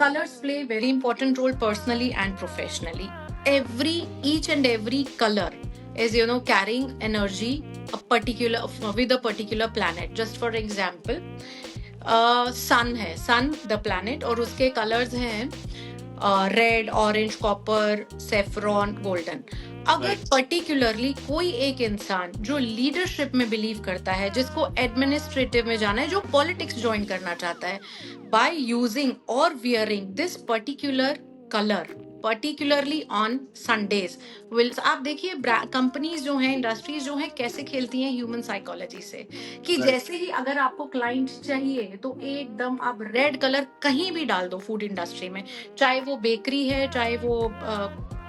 Colors play very important role personally and professionally. Each and every color is carrying energy a particular with a particular planet. Just for example, सन है, सन the planet, और उसके colours हैं red, orange, copper, saffron, golden. अगर particularly कोई एक इंसान जो leadership में बिलीव करता है, जिसको एडमिनिस्ट्रेटिव में जाना है, जो पॉलिटिक्स ज्वाइन करना चाहता है, बाय यूजिंग और wearing this particular colour particularly on Sundays will, आप देखिए कंपनीज जो हैं, इंडस्ट्रीज जो हैं, कैसे खेलती हैं ह्यूमन साइकोलॉजी से, कि जैसे ही अगर आपको क्लाइंट चाहिए तो एकदम आप रेड कलर कहीं भी डाल दो फूड इंडस्ट्री में, चाहे वो बेकरी है, चाहे वो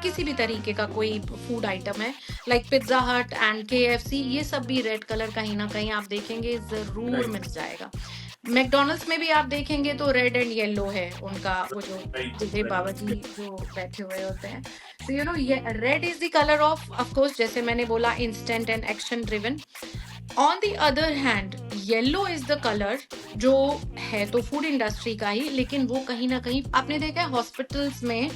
किसी भी तरीके का कोई फूड आइटम है, लाइक पिज्जा हट एंड KFC, ये सब भी रेड कलर कहीं ना कहीं आप देखेंगे जरूर मिल जाएगा. मैकडोनल्ड्स में भी आप देखेंगे तो रेड एंड येलो है उनका, वो जो जिधे बाबा जी जो बैठे हुए होते हैं. So ये red is the colour of course, जैसे मैंने बोला, instant and action driven. On the other hand yellow is the colour जो है तो फूड इंडस्ट्री का ही, लेकिन वो कहीं ना कहीं आपने देखा है हॉस्पिटल्स में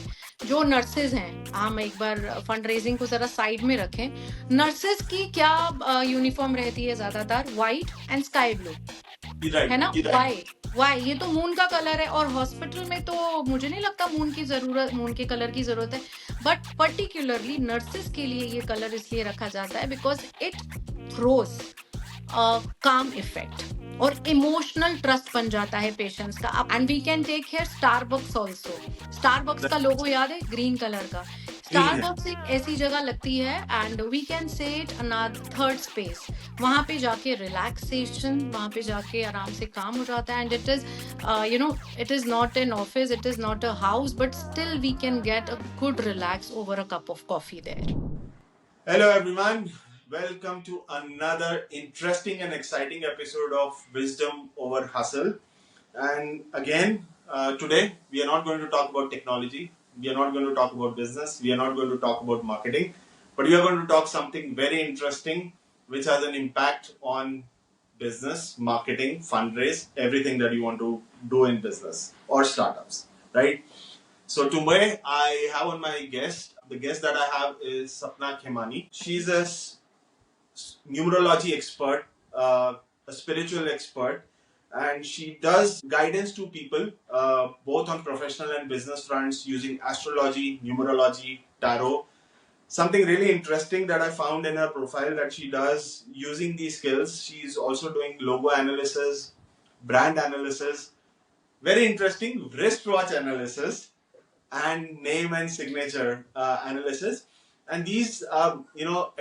जो नर्सेज हैं, हम एक बार फंड रेजिंग को जरा साइड में रखें, नर्सेज की क्या यूनिफॉर्म रहती है ज्यादातर, व्हाइट एंड स्काई ब्लू, है ना. वाई ये तो मून का कलर है, और हॉस्पिटल में तो मुझे नहीं लगता मून के कलर की जरूरत है, बट पर्टिकुलरली नर्सेस के लिए ये कलर इसलिए रखा जाता है because it throws calm effect और इमोशनल ट्रस्ट बन जाता है पेशेंट्स का. And we can take here Starbucks also. Starbucks का लोगो याद है, ग्रीन कलर का. स्टारबक्स एक ऐसी जगह लगती है and we can say it third space. वहां पे जाके रिलैक्सेशन, वहां पे जाके आराम से काम हो जाता है. And it is it is not an office, it is not a house, but still we can get a good relax over a cup of coffee there. Hello everyone, welcome to another interesting and exciting episode of Wisdom Over Hustle. And again, today we are not going to talk about technology, we are not going to talk about business, we are not going to talk about marketing, but we are going to talk something very interesting which has an impact on business, marketing, fundraise, everything that you want to do in business or startups, right? So today I have on my guest. The guest that I have is Sapna Khemani. She's a numerology expert, a spiritual expert, and she does guidance to people both on professional and business fronts using astrology, numerology, tarot. Something really interesting that I found in her profile that she does using these skills. She's also doing logo analysis, brand analysis, very interesting wristwatch analysis, and name and signature analysis. And these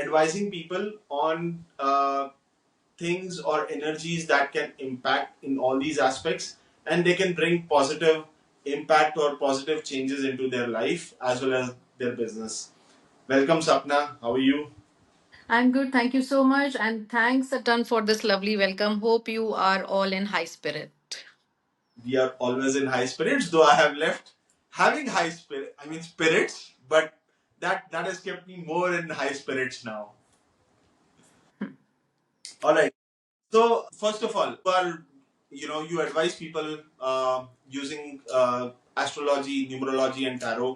advising people on things or energies that can impact in all these aspects, and they can bring positive impact or positive changes into their life as well as their business. Welcome, Sapna. How are you? I'm good. Thank you so much. And thanks a ton for this lovely welcome. Hope you are all in high spirit. We are always in high spirits, though I have left having spirits, but that has kept me more in high spirits now. All right. So first of all, you advise people using astrology, numerology, and tarot.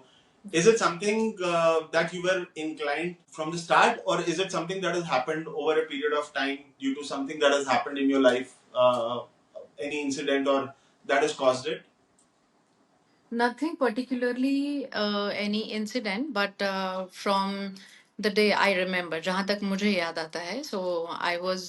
Is it something that you were inclined from the start, or is it something that has happened over a period of time due to something that has happened in your life, any incident, or that has caused it? Nothing particularly any incident, but from the day I remember, जहाँ तक मुझे याद आता है, so I was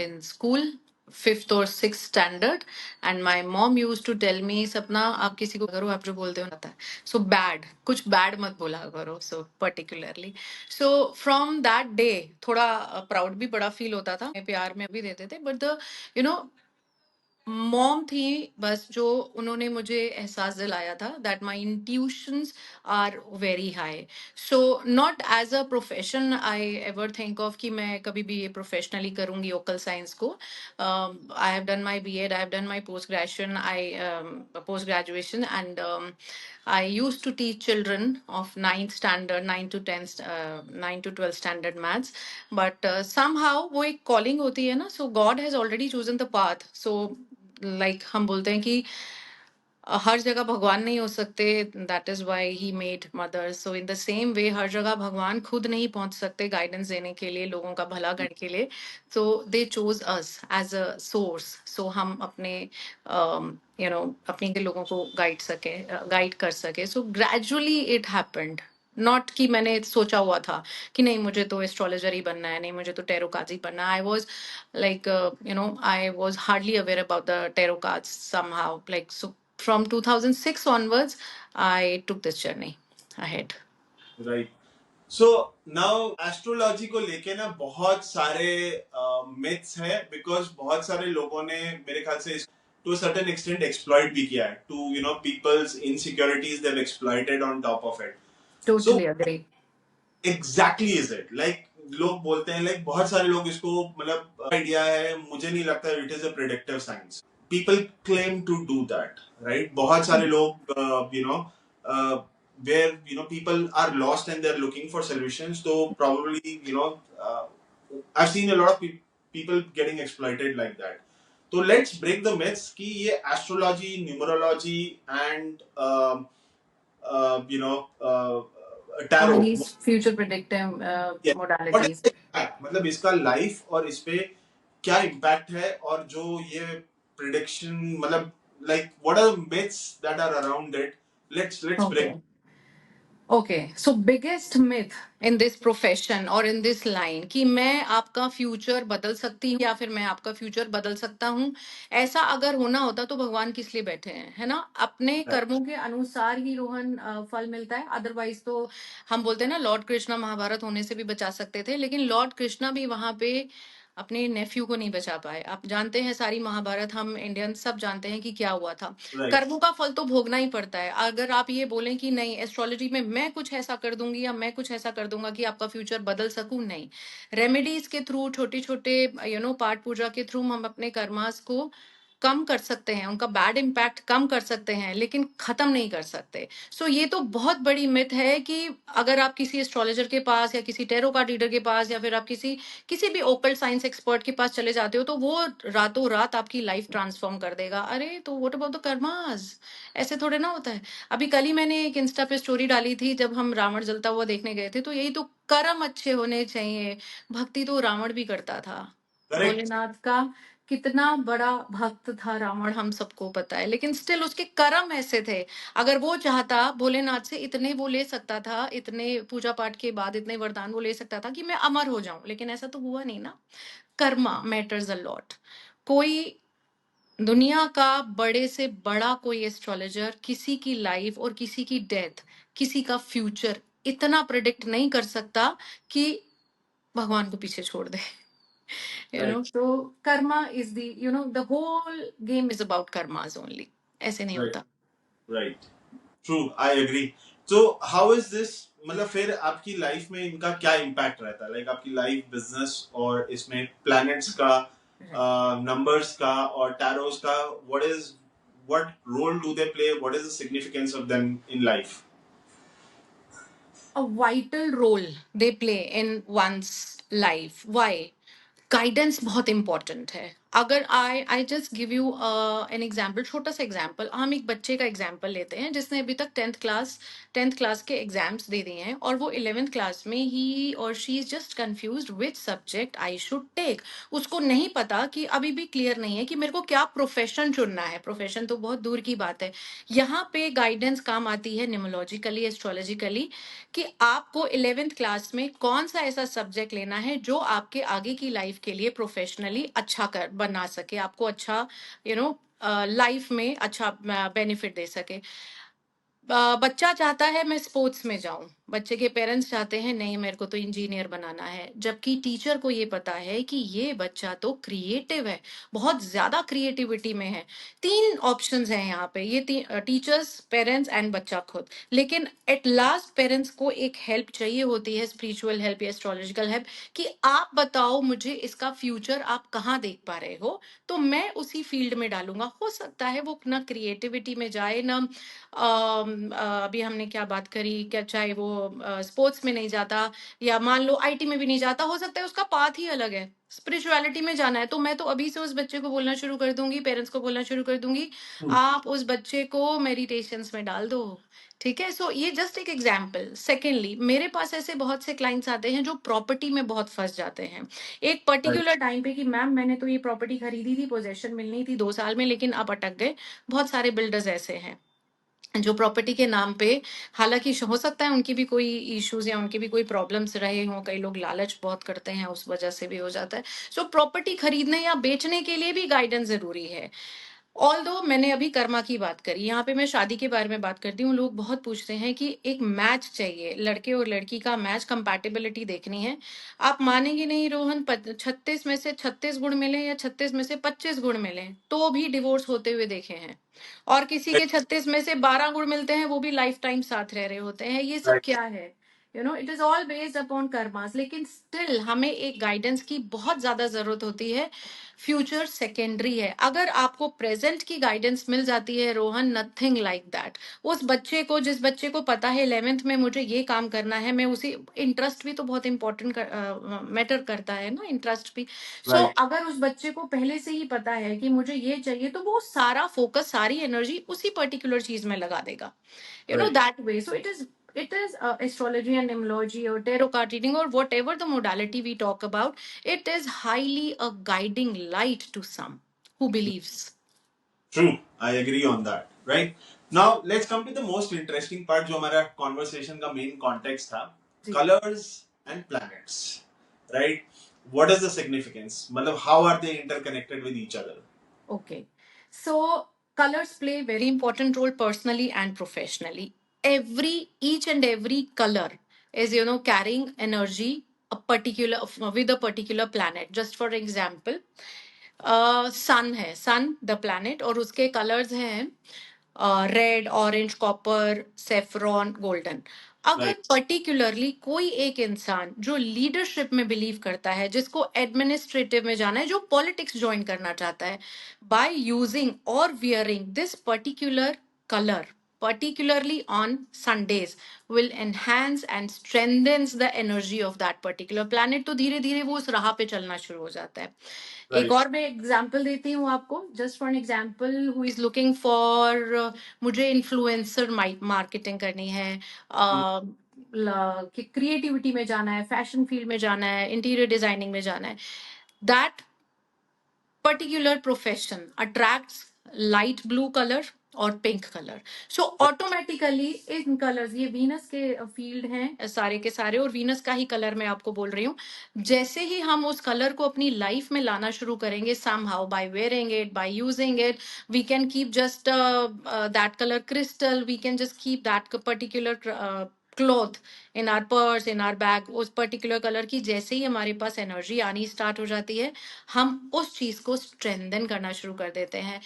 in school, fifth or sixth standard, and my mom used to tell me, सपना आप किसी को करो, आप जो बोलते हो आता है, so bad, कुछ bad मत बोला करो, so particularly, so from that day थोड़ा proud भी बड़ा feel होता था, प्यार में भी देते थे, but the you know mom थी बस, जो उन्होंने मुझे एहसास दिलाया था that my intuitions are very high. So not as a profession I ever think of कि मैं कभी भी ये प्रोफेशनली करूंगी ओकल साइंस को. I have done my B.Ed, I have done my post graduation, and I used to teach children of 9th standard, 9 to 10, 9 to 12 standard maths. But somehow वो एक calling होती है ना, so God has already chosen the path. So like हम बोलते हैं कि हर जगह भगवान नहीं हो सकते, that is why he made mothers. So in the same way हर जगह भगवान खुद नहीं पहुंच सकते गाइडेंस देने के लिए, लोगों का भला करने के लिए। So they chose us as a source, so हम अपने अपने के लोगों को गाइड कर सके। So gradually it happened, not कि मैंने सोचा हुआ था कि नहीं मुझे तो एस्ट्रोलॉजर ही बनना है, नहीं मुझे तो टेरोकाजी बनना है। I was like I was hardly aware about the tarot cards somehow, like, so from 2006 onwards I took this journey ahead. Right. So now astrology को लेके ना बहुत सारे मिथ्स है, बिकॉज बहुत सारे लोगों ने मेरे ख्याल से टू सर्टेन एक्सटेंट एक्सप्लॉइट भी किया है, to people's insecurities they have exploited on top of it. So Totally agree. Exactly is it like, लोग बोलते हैं लाइक, बहुत सारे लोग इसको मतलब आइडिया है, मुझे नहीं लगता it is a predictive science. People claim to do that, right? बहुत सारे लोग where people are lost and they're looking for solutions, so probably I've seen a lot of people getting exploited like that. So let's break the myths कि ये astrology, numerology and All tarot, these future predictive yes, what is modalities. the impact, मतलब इसका life और इस पे क्या impact है, और जो ये प्रिडिक्शन मतलब like what are the myths that are around it? Let's break. Okay. Okay, so biggest myth in this profession or in this line कि मैं आपका फ्यूचर बदल सकती हूँ या फिर मैं आपका फ्यूचर बदल सकता हूँ। ऐसा अगर होना होता तो भगवान किस लिए बैठे हैं, है ना? अपने कर्मों के अनुसार ही रोहन फल मिलता है। अदरवाइज तो हम बोलते हैं ना, लॉर्ड कृष्णा महाभारत होने से भी बचा सकते थे, लेकिन लॉर्ड कृष्णा भी वहां पे अपने नेफ्यू को नहीं बचा पाए। आप जानते हैं सारी महाभारत, हम इंडियन सब जानते हैं कि क्या हुआ था। Right. कर्मों का फल तो भोगना ही पड़ता है। अगर आप ये बोलें कि नहीं एस्ट्रोलॉजी में मैं कुछ ऐसा कर दूंगी या मैं कुछ ऐसा कर दूंगा कि आपका फ्यूचर बदल सकूं, नहीं। रेमेडीज के थ्रू, छोटे छोटे पाठ पूजा के थ्रू हम अपने कर्मास को कम कर सकते हैं, उनका बैड इम्पैक्ट कम कर सकते हैं, लेकिन खत्म नहीं कर सकते। सो ये तो बहुत बड़ी मिथ है कि अगर आप किसी एस्ट्रोलॉजर के पास या किसी टैरो कार्ड रीडर के पास या फिर आप किसी किसी भी ओकल्ट साइंस एक्सपर्ट के पास चले जाते हो तो वो रातों रात आपकी लाइफ ट्रांसफॉर्म कर देगा। अरे तो व्हाट अबाउट द कर्मास? ऐसे थोड़े ना होता है। अभी कल ही मैंने एक इंस्टा पे स्टोरी डाली थी, जब हम रावण जलता हुआ देखने गए थे, तो यही तो कर्म अच्छे होने चाहिए। भक्ति तो रावण भी करता था। Correct. भोलेनाथ का कितना बड़ा भक्त था रावण, हम सबको पता है, लेकिन स्टिल उसके कर्म ऐसे थे। अगर वो चाहता भोलेनाथ से इतने वो ले सकता था, इतने पूजा पाठ के बाद इतने वरदान वो ले सकता था कि मैं अमर हो जाऊं, लेकिन ऐसा तो हुआ नहीं ना। Karma matters a lot. कोई दुनिया का बड़े से बड़ा कोई एस्ट्रोलॉजर किसी की लाइफ और किसी की डेथ, किसी का फ्यूचर इतना प्रिडिक्ट नहीं कर सकता कि भगवान को पीछे छोड़ दे। Right. So karma is the whole game is about karmas only. ऐसे नहीं Right. होता। Right. True, I agree. So how is this, मतलब फिर आपकी लाइफ में इनका क्या इम्पैक्ट रहता है, लाइक आपकी लाइफ, बिजनेस और इसमें प्लैनेट्स का, नंबर्स का और टैरोस का, what role do they play, what is the significance of them in life? A vital role they play in one's life. Why? Guidance बहुत इंपॉर्टेंट है। अगर I just give you an example, छोटा सा example. हम एक बच्चे का example लेते हैं जिसने अभी तक टेंथ क्लास के एग्जाम्स दे दिए हैं, और वो 11th क्लास में ही और she is just confuse which subject I should take. उसको नहीं पता, कि अभी भी क्लियर नहीं है कि मेरे को क्या प्रोफेशन चुनना है। प्रोफेशन तो बहुत दूर की बात है। यहाँ पे गाइडेंस काम आती है न्यूमरोलॉजिकली, एस्ट्रोलॉजिकली, कि आपको 11th क्लास में कौन सा ऐसा सब्जेक्ट लेना है जो आपके आगे की लाइफ के लिए प्रोफेशनली अच्छा कर बना सके, आपको अच्छा लाइफ में अच्छा बेनिफिट दे सके। बच्चा चाहता है मैं स्पोर्ट्स में जाऊं, बच्चे के पेरेंट्स चाहते हैं नहीं मेरे को तो इंजीनियर बनाना है, जबकि टीचर को ये पता है कि ये बच्चा तो क्रिएटिव है, बहुत ज्यादा क्रिएटिविटी में है। 3 ऑप्शंस हैं यहाँ पे, ये टीचर्स, पेरेंट्स एंड बच्चा खुद। लेकिन एट लास्ट पेरेंट्स को एक हेल्प चाहिए होती है, स्पिरिचुअल हेल्प या एस्ट्रोलॉजिकल हेल्प, कि आप बताओ मुझे इसका फ्यूचर आप कहाँ देख पा रहे हो, तो मैं उसी फील्ड में डालूंगा। हो सकता है वो ना क्रिएटिविटी में जाए, ना अभी हमने क्या बात करी, क्या चाहे वो स्पोर्ट्स में नहीं जाता या मान लो आईटी में भी नहीं जाता, हो सकता है उसका पाथ ही अलग है, स्पिरिचुअलिटी में जाना है, तो मैं तो अभी से उस बच्चे को बोलना शुरू कर दूंगी, पेरेंट्स को बोलना शुरू कर दूंगी, आप उस बच्चे को मेडिटेशंस में डाल दो। ठीक है, सो ये जस्ट एक एग्जाम्पल। सेकेंडली, मेरे पास ऐसे बहुत से क्लाइंट्स आते हैं जो प्रॉपर्टी में बहुत फंस जाते हैं एक Right. पर्टिकुलर टाइम पे कि मैम मैंने तो ये प्रॉपर्टी खरीदी थी, पोजेशन मिलनी थी 2 साल में, लेकिन अब अटक गए। बहुत सारे बिल्डर्स ऐसे हैं जो प्रॉपर्टी के नाम पे, हालांकि हो सकता है उनकी भी कोई इश्यूज या उनकी भी कोई प्रॉब्लम्स रहे हों, कई लोग लालच बहुत करते हैं, उस वजह से भी हो जाता है। सो प्रॉपर्टी खरीदने या बेचने के लिए भी गाइडेंस जरूरी है। ऑल्दो मैंने अभी कर्मा की बात करी, यहाँ पे मैं शादी के बारे में बात करती हूँ। लोग बहुत पूछते हैं कि एक मैच चाहिए, लड़के और लड़की का मैच, कंपैटिबिलिटी देखनी है। आप मानेंगे नहीं रोहन, 36 में से 36 गुण मिले या 36 में से 25 गुण मिले तो भी डिवोर्स होते हुए देखे हैं। और किसी के 36 में से 12 गुण मिलते हैं, वो भी लाइफ टाइम साथ रह रहे होते हैं। ये सब Right. क्या है? It is all based upon karmas, लेकिन स्टिल हमें एक गाइडेंस की बहुत ज्यादा जरूरत होती है। फ्यूचर सेकेंडरी है। अगर आपको प्रेजेंट की गाइडेंस मिल जाती है रोहन, नथिंग लाइक दैट। उस बच्चे को, जिस बच्चे को पता है 11th में मुझे ये काम करना है, मैं उसी, इंटरेस्ट भी तो बहुत इंपॉर्टेंट मैटर करता है ना, इंटरेस्ट भी। सो Right. अगर उस बच्चे को पहले से ही पता है कि मुझे ये चाहिए, तो वो सारा फोकस, सारी एनर्जी उसी पर्टिकुलर चीज में लगा देगा, Right. that way. So it is astrology and numerology or tarot card reading or whatever the modality we talk about, it is highly a guiding light to some who believes. True. I agree on that. Right. Now let's come to the most interesting part, जो हमारा conversation का main context था. जी. Colors and planets. Right. What is the significance? मतलब how are they interconnected with each other? Okay. So colors play very important role personally and professionally. Each and every color is, carrying energy, a particular, with a particular planet. Just for example, सन है, सन the planet, और उसके colours हैं red, orange, copper, saffron, golden. अगर Right. Particularly कोई एक इंसान जो leadership में बिलीव करता है, जिसको एडमिनिस्ट्रेटिव में जाना है, जो पॉलिटिक्स ज्वाइन करना चाहता है, बाय यूजिंग और wearing this particular colour particularly on Sundays, will enhance and strengthens the energy of that particular planet, तो धीरे धीरे वो उस राह पे चलना शुरू हो जाता है। एक Right. और मैं एग्जांपल देती हूँ आपको, just for an example, who is looking for, मुझे इन्फ्लुएंसर मार्केटिंग करनी है, कि क्रिएटिविटी में जाना है, फैशन फील्ड में जाना है, इंटीरियर डिजाइनिंग में जाना है, that particular profession attracts light blue color और पिंक कलर। सो ऑटोमेटिकली इन कलर्स, ये वीनस के फील्ड हैं सारे के सारे, और वीनस का ही कलर मैं आपको बोल रही हूँ। जैसे ही हम उस कलर को अपनी लाइफ में लाना शुरू करेंगे, somehow by wearing it, by using it, we can keep just that colour crystal, we can just keep that particular cloth in our purse, in our bag, उस पर्टिकुलर कलर की जैसे ही हमारे पास एनर्जी आनी start हो जाती है, हम उस चीज को स्ट्रेंथन करना शुरू कर देते हैं।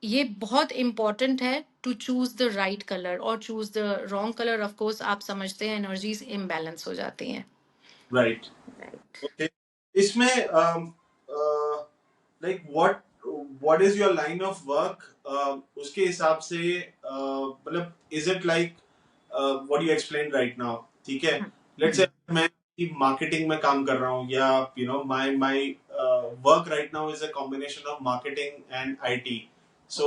ये बहुत इंपॉर्टेंट है to choose the right colour, और choose the wrong colour, of course आप समझते हैं एनर्जीज इम्बैलेंस हो जाती हैं। Right. राइट। Okay. इसमें like what is your line of work? उसके हिसाब से मतलब is it like what you explained right now? ठीक है. Let's say मैं मार्केटिंग में काम कर रहा हूँ, या my work right now is a combination of marketing and IT. So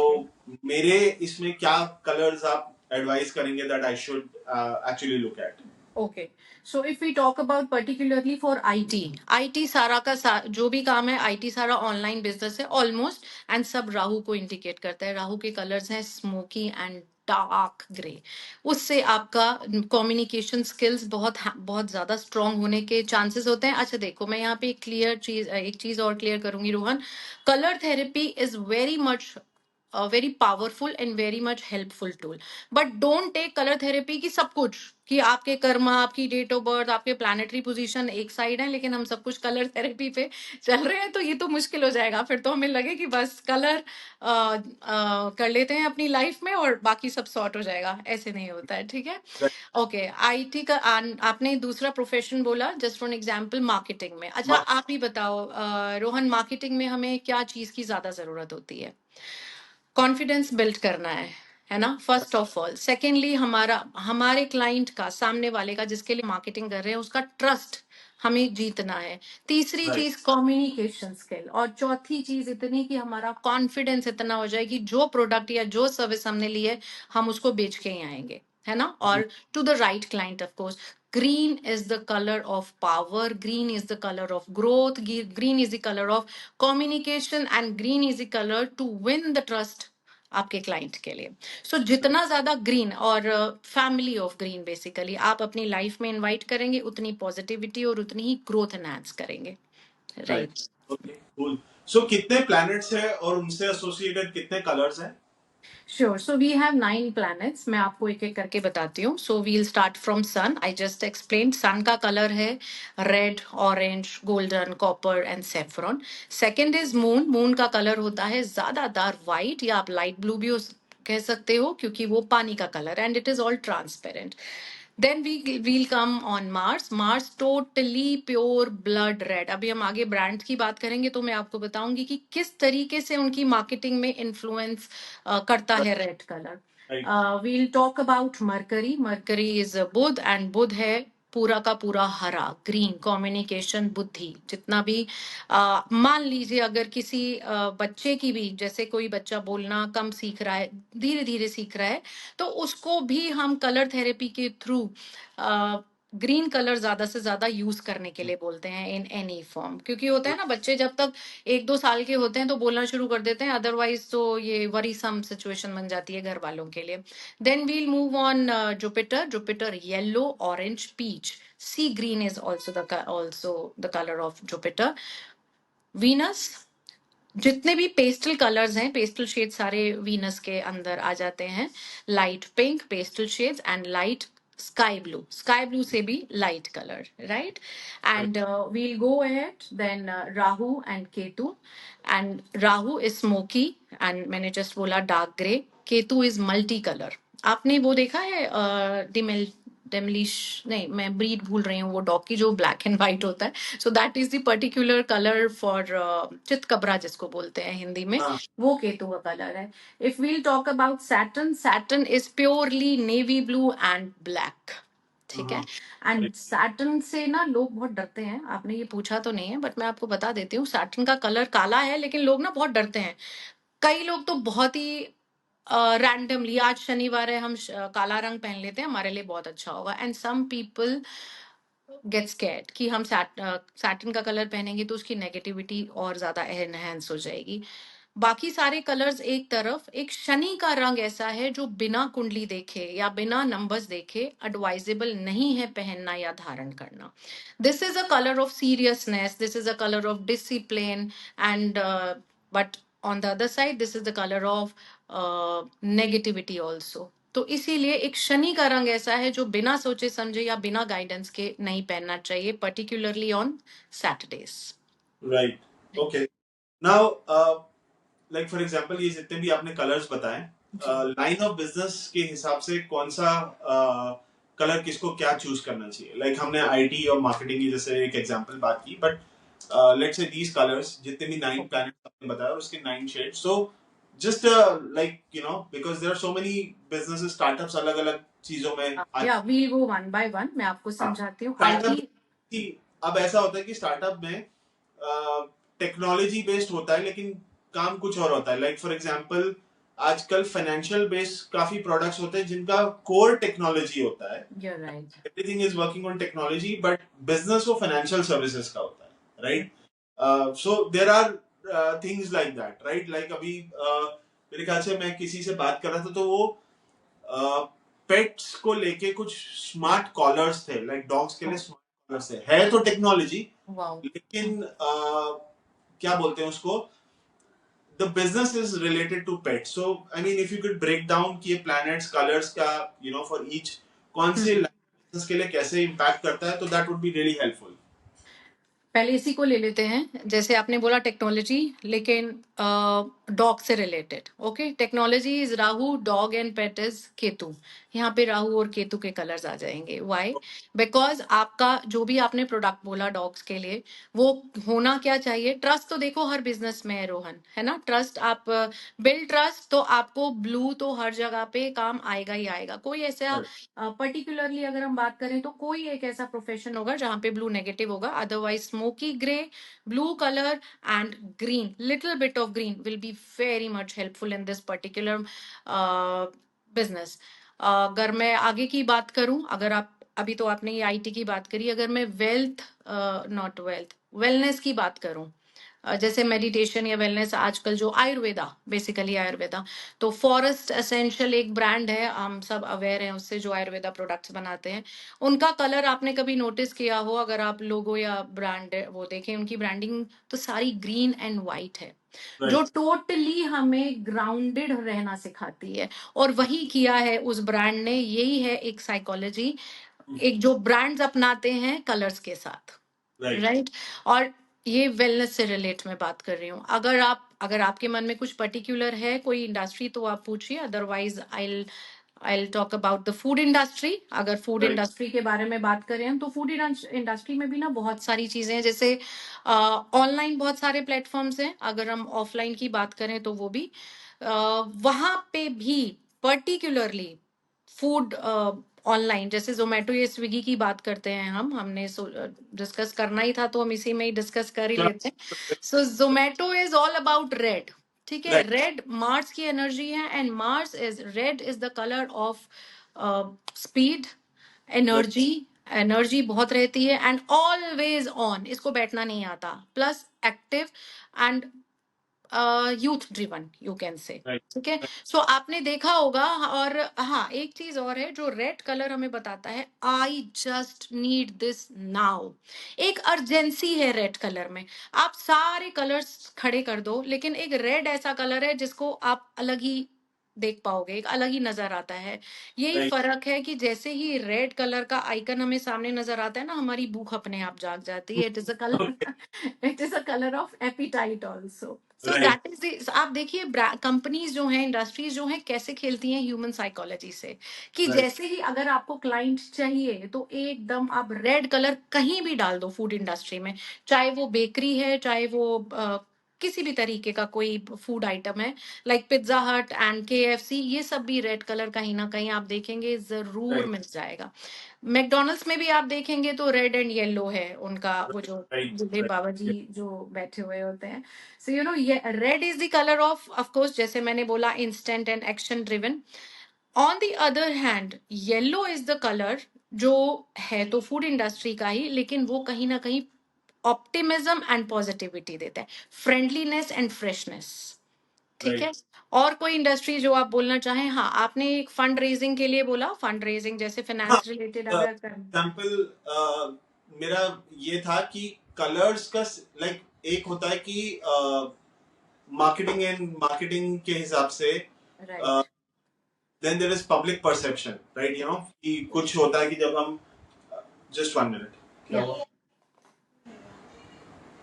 मेरे इसमें क्या कलर्स आप एडवाइस करेंगे that I should actually look at? Okay, so if we talk about particularly for IT, IT सारा का जो भी काम है, आईटी सारा ऑनलाइन बिजनेस है ऑलमोस्ट, एंड सब राहु को इंडिकेट करता है। राहु के कलर्स हैं स्मोकी एंड डार्क ग्रे। उससे आपका कम्युनिकेशन स्किल्स बहुत बहुत ज्यादा स्ट्रांग होने के चांसेस होते हैं। अच्छा देखो, मैं यहाँ पे एक चीज और क्लियर करूंगी Rohan, colour therapy is very much a very powerful and very much helpful tool, but don't take color therapy की सब कुछ, कि आपके कर्मा, आपकी डेट ऑफ बर्थ, आपके प्लानिटरी पोजीशन एक साइड है, लेकिन हम सब कुछ कलर थेरेपी पे चल रहे हैं, तो ये तो मुश्किल हो जाएगा। फिर तो हमें लगे कि बस कलर कर लेते हैं अपनी लाइफ में और बाकी सब सॉर्ट हो जाएगा, ऐसे नहीं होता है। ठीक है, Right. ओके। आईटी का आपने दूसरा प्रोफेशन बोला, जस्ट फॉर एग्जांपल मार्केटिंग में। अच्छा आप ही बताओ रोहन, मार्केटिंग में हमें क्या चीज की ज्यादा जरूरत होती है? कॉन्फिडेंस बिल्ड करना है, है ना, फर्स्ट ऑफ ऑल। सेकेंडली, हमारे क्लाइंट का, सामने वाले का जिसके लिए मार्केटिंग कर रहे हैं, उसका ट्रस्ट हमें जीतना है। तीसरी राइट। चीज कम्युनिकेशन स्किल, और चौथी चीज इतनी कि हमारा कॉन्फिडेंस इतना हो जाए कि जो प्रोडक्ट या जो सर्विस हमने ली है, हम उसको बेच के ही आएंगे, है ना, और to the right client of course. Green is the color of power, green is the color of growth, green is the color of communication, and green is the color to win the trust आपके client के लिए। सो जितना ज्यादा green, और family of green basically आप अपनी life में invite करेंगे, उतनी पॉजिटिविटी और उतनी ही ग्रोथ एनहांस करेंगे, right. Right. Okay, cool. So कितने प्लैनेट्स है और उनसे एसोसिएटेड कितने कलर्स हैं? Sure, so we have 9 planets। मैं आपको एक एक करके बताती हूँ। So we'll start from Sun. I just explain, Sun का कलर है red, orange, golden, copper and saffron. Second is Moon. Moon का कलर होता है ज्यादातर वाइट, या आप लाइट ब्लू भी कह सकते हो, क्योंकि वो पानी का colour, and it is all transparent. Then we'll come on Mars. Mars totally pure blood red. अभी हम आगे ब्रांड की बात करेंगे तो मैं आपको बताऊंगी कि किस तरीके से उनकी मार्केटिंग में इन्फ्लुएंस करता है red colour. Right. We'll talk about Mercury. Mercury is Budh, and Budh है पूरा का पूरा हरा, ग्रीन, कम्युनिकेशन, बुद्धि, जितना भी मान लीजिए अगर किसी बच्चे की भी, जैसे कोई बच्चा बोलना कम सीख रहा है, धीरे धीरे सीख रहा है, तो उसको भी हम कलर थेरेपी के थ्रू ग्रीन कलर ज्यादा से ज्यादा यूज करने के लिए बोलते हैं इन एनी फॉर्म। क्योंकि होता है ना, बच्चे जब तक 1-2 साल के होते हैं तो बोलना शुरू कर देते हैं, अदरवाइज तो ये वरीसम सिचुएशन बन जाती है घर वालों के लिए। Then we'll move on Jupiter. Jupiter yellow, orange, peach, sea green is also the colour of Jupiter. Venus, जितने भी पेस्टल कलर्स हैं, पेस्टल शेड सारे वीनस के अंदर आ जाते हैं। Light pink, pastel shades, and light sky blue. Sky blue से भी light colour, right. And we'll go ahead, then Rahu and Ketu. And Rahu is smoky, and मैंने जस्ट बोला dark grey. Ketu is multi colour. आपने वो देखा है डेमलिश, नहीं मैं ब्रीड भूल रही हूँ वो डॉग की, जो ब्लैक एंड व्हाइट होता है। So that is the particular colour for चितकबरा जिसको बोलते हैं हिंदी में, हाँ। वो केतु का कलर है। If we'll talk about Saturn, Saturn is purely navy blue and black, ठीक है। एंड सैटर्न से ना लोग बहुत डरते हैं। आपने ये पूछा तो नहीं है, बट मैं आपको बता देती हूँ, सैटर्न का कलर काला है, लेकिन लोग ना बहुत डरते हैं। कई लोग तो बहुत ही रैंडमली, आज शनिवार है, हम काला रंग पहन लेते हैं, हमारे लिए बहुत अच्छा होगा। And some people get scared कि हम सैटिन का कलर पहनेंगे तो उसकी नेगेटिविटी और ज्यादा एनहेंस हो जाएगी। बाकी सारे कलर्स एक तरफ, एक शनि का रंग ऐसा है जो बिना कुंडली देखे या बिना नंबर्स देखे एडवाइजेबल नहीं है पहनना या धारण करना। This is a colour of seriousness, this is a colour of discipline, and but on the other side this is the colour of negativity also. तो इसीलिए एक शनि का रंग ऐसा है जो बिना सोचे समझे या बिना गाइडेंस के नहीं पहनना चाहिए, particularly on Saturdays. Right. Okay. Now like for example, ये जितने भी आपने कलर्स बताए, लाइन ऑफ बिजनेस के हिसाब से कौन सा कलर किसको क्या चूज करना चाहिए? लाइक हमने आईटी और मार्केटिंग की जैसे एक एग्जांपल बात की, but let's say these colours जितने भी 9 प्लैनेट्स आपने बताया और उसके 9 shades, so just like because there are so many businesses, startups अलग अलग चीजों में या we'll go one by one, मैं आपको समझाती हूँ। स्टार्टअप आईटी, की। अब ऐसा होता है कि स्टार्टअप में टेक्नोलॉजी बेस्ड होता है लेकिन काम कुछ और होता है। लाइक फॉर एग्जांपल, आजकल फाइनेंशियल बेस्ड काफी प्रोडक्ट्स होते हैं जिनका कोर टेक्नोलॉजी होता है, you are right. Everything is working on technology, but business वो फाइनेंशियल सर्विसेज का होता है, right? So there are things like that, right? Like अभी मेरे ख्याल से मैं किसी से बात कर रहा था तो वो पेट्स को लेके कुछ स्मार्ट कॉलर्स थे, लाइक डॉग्स के लिए स्मार्ट कॉलर्स है तो टेक्नोलॉजी, वाओ। लेकिन क्या बोलते हैं उसको, the business is related to pet. So I mean if you could break down कि ये प्लैनेट्स कलर्स का फॉर ईच कौन से बिजनेस के लिए कैसे इम्पैक्ट करता है, तो that would be really helpful. पहले इसी को ले लेते हैं। जैसे आपने बोला टेक्नोलॉजी, लेकिन डॉग से related, okay. Technology is Rahu, dog and pet is Ketu. यहाँ पे राहु और केतु के कलर्स आ जाएंगे। वाई? बिकॉज आपका जो भी आपने प्रोडक्ट बोला डॉग्स के लिए, वो होना क्या चाहिए? ट्रस्ट तो देखो हर बिजनेस में है रोहन, है ना? ट्रस्ट, आप बिल्ड ट्रस्ट तो आपको ब्लू तो हर जगह पे काम आएगा ही आएगा। कोई ऐसा पर्टिकुलरली अगर हम बात करें तो कोई एक ऐसा प्रोफेशन होगा जहां पे ब्लू नेगेटिव होगा, otherwise smoky grey, blue color and green, little bit of green will be very much helpful in this particular uh, business. अगर मैं आगे की बात करूं, अगर आप अभी तो आपने ये आईटी की बात करी, अगर मैं वेल्थ, नॉट वेल्थ, वेलनेस की बात करूं, जैसे मेडिटेशन या वेलनेस, आजकल जो आयुर्वेदा, बेसिकली आयुर्वेदा, तो फॉरेस्ट एसेंशियल एक ब्रांड है, हम सब अवेयर हैं उससे, जो आयुर्वेदा प्रोडक्ट्स बनाते हैं। उनका कलर आपने कभी नोटिस किया हो, अगर आप लोगो या ब्रांड वो देखें, उनकी ब्रांडिंग तो सारी ग्रीन एंड वाइट है, जो राइट। टोटली हमें ग्राउंडेड रहना सिखाती है। और वही किया है उस ब्रांड ने, यही है एक साइकोलॉजी, एक जो ब्रांड्स अपनाते हैं कलर्स के साथ, राइट। राइट? और ये वेलनेस से रिलेट मैं बात कर रही हूँ। अगर आपके मन में कुछ पर्टिकुलर है कोई इंडस्ट्री तो आप पूछिए, otherwise I talk about the food industry. अगर फूड राइट। इंडस्ट्री के बारे में बात करें हम, तो फूड इंडस्ट्री में भी ना बहुत सारी चीजें हैं, जैसे ऑनलाइन बहुत सारे प्लेटफॉर्म्स हैं, अगर हम ऑफलाइन की बात करें तो वो भी वहां पे भी पर्टिकुलरली फूड ऑनलाइन, जैसे जोमेटो या स्विगी की बात करते हैं हमने डिस्कस करना ही था तो हम इसी में ही डिस्कस कर ही लेते हैं। So Zomato is all about red, ठीक है? राइट। रेड मार्स की एनर्जी है, and Mars is red, is the colour of speed, energy, energy बहुत रहती है, एंड ऑलवेज ऑन, इसको बैठना नहीं आता, plus active and youth driven, you can say. Right. ठीक है? सो आपने देखा होगा। और हाँ, एक चीज और है जो रेड कलर हमें बताता है, I just need this now. एक अर्जेंसी है रेड कलर में। आप सारे कलर्स खड़े कर दो, लेकिन एक रेड ऐसा कलर है जिसको आप अलग ही देख पाओगे, एक अलग ही नजर आता है। यही राइट। फर्क है कि जैसे ही रेड कलर का आइकन हमें सामने नजर आता है ना, हमारी भूख अपने आप जाग जाती है। It is a colour, it is a colour of appetite also. So right. That is, आप देखिए कंपनीज जो हैं, इंडस्ट्रीज जो हैं, कैसे खेलती हैं ह्यूमन साइकोलॉजी से, कि राइट। जैसे ही अगर आपको क्लाइंट चाहिए तो एकदम आप रेड कलर कहीं भी डाल दो फूड इंडस्ट्री में, चाहे वो बेकरी है, चाहे वो किसी भी तरीके का कोई फूड आइटम है, लाइक पिज्जा हट एंड केएफसी, ये सब भी रेड कलर कहीं ना कहीं आप देखेंगे जरूर राइट। मिल जाएगा। मैकडोनल्ड्स में भी आप देखेंगे तो रेड एंड येलो है उनका, वो जो राइट। बूढ़े राइट। बाबा जी जो बैठे हुए होते हैं। सो यू नो, ये red is the colour of course, जैसे मैंने बोला, instant and action driven. On the other hand, yellow is the colour जो है तो फूड इंडस्ट्री का ही, लेकिन वो कहीं ना कहीं ऑप्टिमिज्म एंड पॉजिटिविटी देता है, फ्रेंडलीनेस एंड फ्रेशनेस। ठीक है? राइट। और कोई इंडस्ट्री जो आप बोलना चाहें? हाँ, आपने एक फंड रेजिंग के लिए बोला, फंड रेजिंग जैसे हाँ, फाइनेंस रिलेटेड अगर कर। एग्जाम्पल मेरा ये था कि कलर्स का लाइक एक होता है कि मार्केटिंग के हिसाब से, right. Then there is public perception, right, you know, कि कुछ होता है कि जब हम, जस्ट 1 मिनट, क्या या हुआ,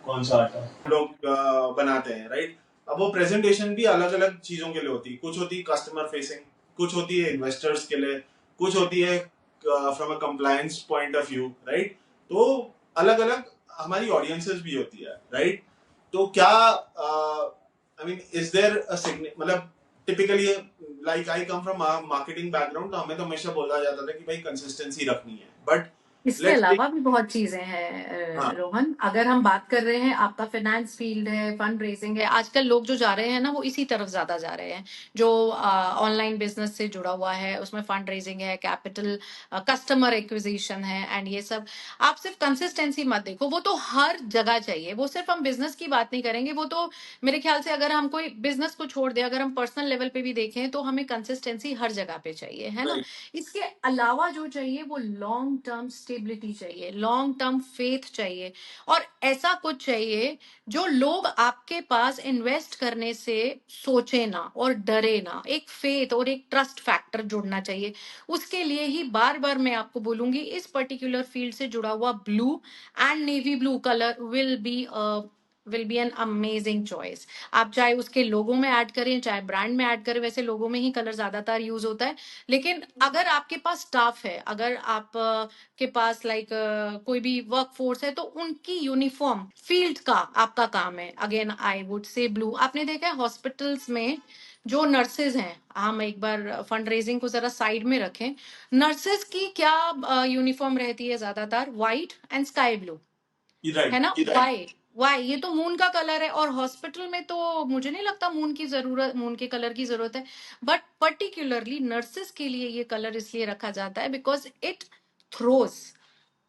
कौन सा आटा लोग बनाते हैं, राइट। अब वो प्रेजेंटेशन भी अलग अलग चीजों के लिए होती है, कुछ होती है कस्टमर फेसिंग, कुछ होती है इन्वेस्टर्स के लिए, कुछ होती है from a compliance point of view, right. तो अलग अलग हमारी ऑडियंसेस भी होती है, राइट। तो क्या I mean is there a मतलब typically, like I come from marketing background, तो हमें तो हमेशा बोला जाता था कि भाई कंसिस्टेंसी रखनी है, बट इसके लेट्स टेक, अलावा भी बहुत चीजें हैं हाँ, रोहन। अगर हम बात कर रहे हैं, आपका फाइनेंस फील्ड है, फंड रेजिंग है, आजकल लोग जो जा रहे हैं ना वो इसी तरफ ज्यादा जा रहे हैं, जो ऑनलाइन बिजनेस से जुड़ा हुआ है, उसमें फंड रेजिंग है, कैपिटल, कस्टमर एक्विजिशन है, एंड ये सब। आप सिर्फ कंसिस्टेंसी मत देखो, वो तो हर जगह चाहिए। वो सिर्फ हम बिजनेस की बात नहीं करेंगे, वो तो मेरे ख्याल से अगर हम कोई बिजनेस को छोड़ दें, अगर हम पर्सनल लेवल पे भी देखें तो हमें कंसिस्टेंसी हर जगह पे चाहिए, है ना? राइट। इसके अलावा जो चाहिए वो लॉन्ग टर्म स्टेबिलिटी चाहिए, लॉन्ग टर्म फेथ चाहिए, और ऐसा कुछ चाहिए जो लोग आपके पास इन्वेस्ट करने से सोचे ना और डरे ना। एक फेथ और एक ट्रस्ट फैक्टर जुड़ना चाहिए। उसके लिए ही बार बार मैं आपको बोलूंगी, इस पर्टिकुलर फील्ड से जुड़ा हुआ blue and navy blue colour will be will be an amazing choice. आप चाहे उसके लोगो में ऐड करें, चाहे ब्रांड में ऐड करें, वैसे लोगो में ही कलर ज्यादातर यूज होता है। लेकिन अगर आपके पास स्टाफ है, अगर आप के पास लाइक कोई भी वर्क फोर्स है, तो उनकी यूनिफॉर्म फील्ड का आपका काम है। Again I would say blue. आपने देखा है हॉस्पिटल्स में जो नर्सेज हैं, हम एक बार फंड रेजिंग को जरा साइड में रखें, नर्सेज की क्या यूनिफॉर्म रहती है? ज्यादातर व्हाइट एंड स्काई ब्लू, है ना? वाई वाई, ये तो मून का कलर है। और हॉस्पिटल में तो मुझे नहीं लगता मून के कलर की जरूरत है। बट पर्टिकुलरली नर्सेस के लिए ये कलर इसलिए रखा जाता है because it throws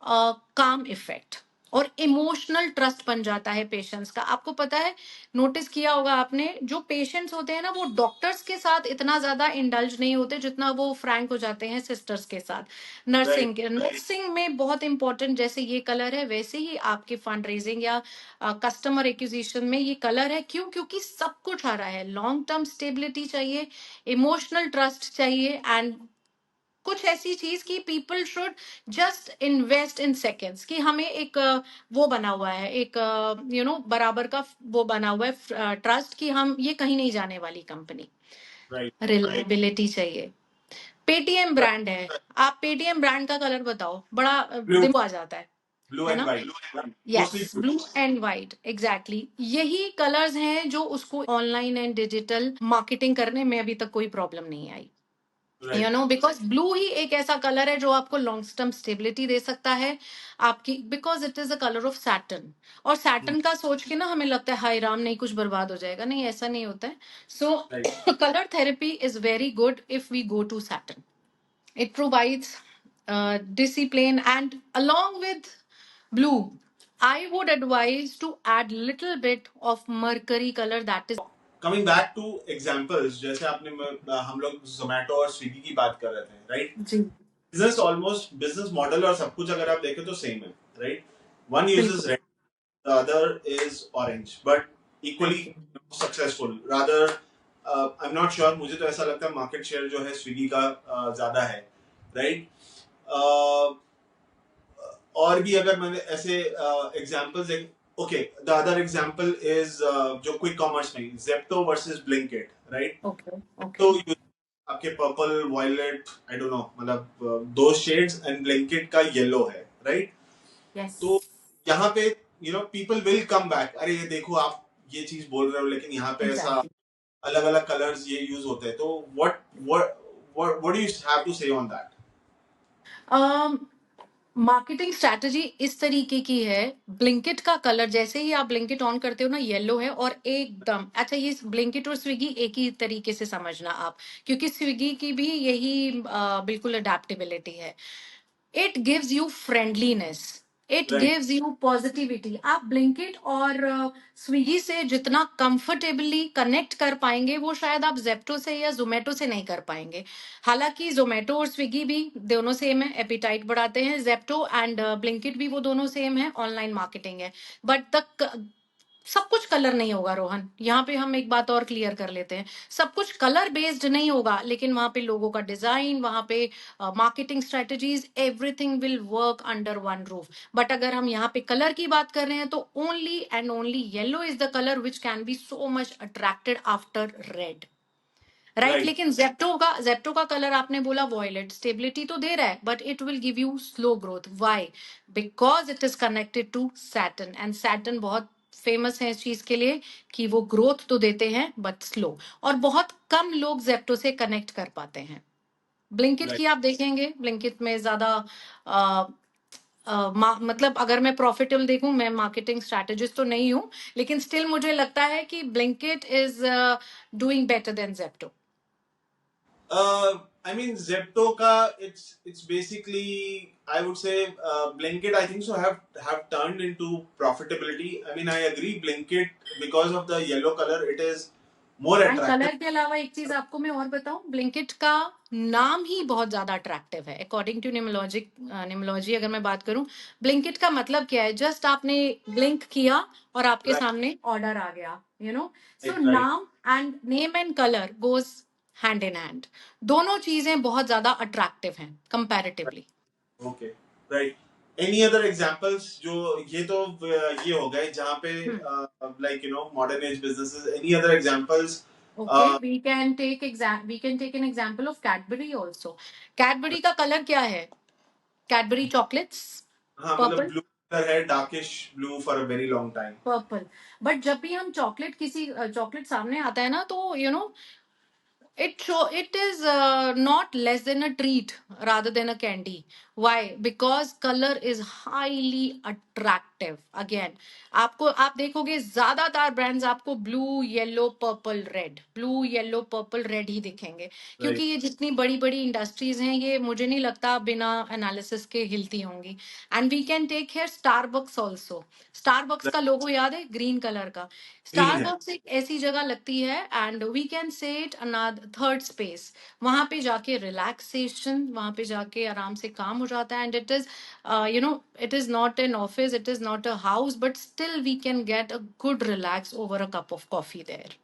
calm effect और इमोशनल ट्रस्ट बन जाता है पेशेंट्स का। आपको पता है, नोटिस किया होगा आपने, जो पेशेंट्स होते हैं ना, वो डॉक्टर्स के साथ इतना ज्यादा इंडल्ज नहीं होते जितना वो फ्रैंक हो जाते हैं सिस्टर्स के साथ। नर्सिंग में बहुत इंपॉर्टेंट जैसे ये कलर है, वैसे ही आपके फंड रेजिंग या कस्टमर एक्विजिशन में ये कलर है। क्यों? क्योंकि सब कुछ आ रहा है। लॉन्ग टर्म स्टेबिलिटी चाहिए, इमोशनल ट्रस्ट चाहिए, एंड कुछ ऐसी चीज की people should just invest in seconds, कि हमें एक वो बना हुआ है, एक बराबर का वो बना हुआ है ट्रस्ट, कि हम ये कहीं नहीं जाने वाली कंपनी। रिलायबिलिटी चाहिए। पेटीएम ब्रांड है, आप पेटीएम ब्रांड का कलर बताओ, बड़ा दिमाग आ जाता है ब्लू है एंड ना? White, yes, blue and white, exactly यही कलर्स हैं जो उसको ऑनलाइन एंड डिजिटल मार्केटिंग करने में अभी तक कोई प्रॉब्लम नहीं आई। बिकॉज ब्लू ही एक ऐसा कलर है जो आपको लॉन्ग टर्म स्टेबिलिटी दे सकता है आपकी, because it is a colour of Saturn. और सैटर्न का सोच के ना हमें लगता है हाय राम, नहीं कुछ बर्बाद हो जाएगा। नहीं, ऐसा नहीं होता है। So colour therapy is very good if we go to Saturn. It provides discipline, and along with blue, I would advise to add little bit of mercury color, that is coming back to examples, जैसे आपने हम लोग जोमेटो और Swiggy की बात कर रहे थे, राइट? जी, बिजनेस ऑलमोस्ट बिजनेस मॉडल और सब कुछ अगर आप देखें तो सेम है, राइट? वन यूजेस बिल्कुल red, the other is orange, but equally successful. Rather I am not sure, मुझे तो ऐसा लगता है मार्केट शेयर जो है स्विगी का ज्यादा है, राइट? और भी अगर मैंने ऐसे एग्जांपल्स देख, okay, the other example is जो क्विक कॉमर्स में Zepto versus Blinkit, right? Okay तो ओके आपके purple, violet, I don't know, मतलब दो शेड्स, एंड ब्लिंकिट का येलो है, राइट? यस। तो यहाँ पे पीपल विल कम बैक, अरे ये देखो आप ये चीज बोल रहे हो लेकिन यहाँ पे ऐसा एग्जैक्टली। अलग अलग कलर्स ये यूज होते हैं, तो what what what do you have to say on that? Marketing strategy इस तरीके की है। ब्लिंकिट का कलर जैसे ही आप ब्लिंकिट ऑन करते हो ना, येलो है और एकदम अच्छा। ये ब्लिंकिट और स्विगी एक ही तरीके से समझना आप, क्योंकि स्विगी की भी यही बिल्कुल अडेप्टेबिलिटी है। It gives you friendliness, it right, gives you positivity. आप ब्लिंकिट और स्विगी से जितना कंफर्टेबली कनेक्ट कर पाएंगे, वो शायद आप जेप्टो से या जोमेटो से नहीं कर पाएंगे। हालांकि जोमेटो और स्विगी भी दोनों सेम है, एपिटाइट बढ़ाते हैं। जेप्टो एंड ब्लिंकिट भी वो दोनों सेम है, ऑनलाइन मार्केटिंग है। बट तक सब कुछ कलर नहीं होगा रोहन, यहाँ पे हम एक बात और क्लियर कर लेते हैं। सब कुछ कलर बेस्ड नहीं होगा, लेकिन वहां पे लोगों का डिजाइन, वहां पे marketing strategies, everything will work under one roof. But अगर हम यहाँ पे कलर की बात कर रहे हैं, तो only and only yellow is the colour which can be so much attracted after red, right? Right, लेकिन जेप्टो का कलर आपने बोला वॉयलेट, स्टेबिलिटी तो दे रहा है, but it will give you slow growth. Why? Because it is connected to Saturn, and Saturn बहुत famous है इस चीज के लिए कि वो ग्रोथ तो देते हैं बट स्लो। और बहुत कम लोग जेप्टो से कनेक्ट कर पाते हैं। Blinkit right. की आप देखेंगे, ब्लिंकिट में ज्यादा मतलब अगर मैं प्रॉफिटेबल देखूं, मैं मार्केटिंग स्ट्रैटेजिस्ट तो नहीं हूं, लेकिन स्टिल मुझे लगता है कि Blinkit is doing better than Zepto. I mean, Zepto ka, it's basically, I would say, Blinkit, I think so, have turned into profitability. I mean, I agree, Blinkit, because of the yellow color, it is more and attractive. Colour के अलावा एक चीज आपको मैं और बताऊं, Blinkit का नाम ही बहुत ज्यादा अट्रैक्टिव है। अकॉर्डिंग टू निमोलॉजी अगर मैं बात करूं, ब्लिंकिट का मतलब क्या है? जस्ट आपने ब्लिंक किया और आपके Right, सामने ऑर्डर आ गया, सो right, right. नाम and name and colour goes hand in hand. दोनों चीजें बहुत ज्यादा अट्रैक्टिव हैं comparatively. Okay, right. Any other examples? जो ये तो ये हो गए जहाँ पे like modern age businesses, any other examples? Okay, we can take an example of Cadbury also. Cadbury का कलर क्या है? Cadbury chocolates, हाँ, मतलब purple. ब्लू कलर है, darkish blue for a very long time. Purple. But जब भी हम chocolate किसी चॉकलेट सामने आता है ना, तो it is not less than a treat rather than a candy. Why? Because color is highly attractive. Again, आप देखोगे ज्यादातर ब्रांड्स आपको blue yellow purple red, blue yellow purple red ही दिखेंगे, क्योंकि राइट। ये जितनी बड़ी बड़ी इंडस्ट्रीज हैं, ये मुझे नहीं लगता बिना एनालिसिस के हिलती होंगी। And we can take here Starbucks also. Starbucks का लोगो याद है, ग्रीन कलर का। ग्रीन है। स्टारबक्स एक ऐसी जगह लगती है, and we can say it another third space. वहां पे जाके रिलैक्सेशन, वहां पे जाके आराम से काम हो जाता है। And it is it is not an office, it is not a house, but still we can get a good relax over a cup of coffee there.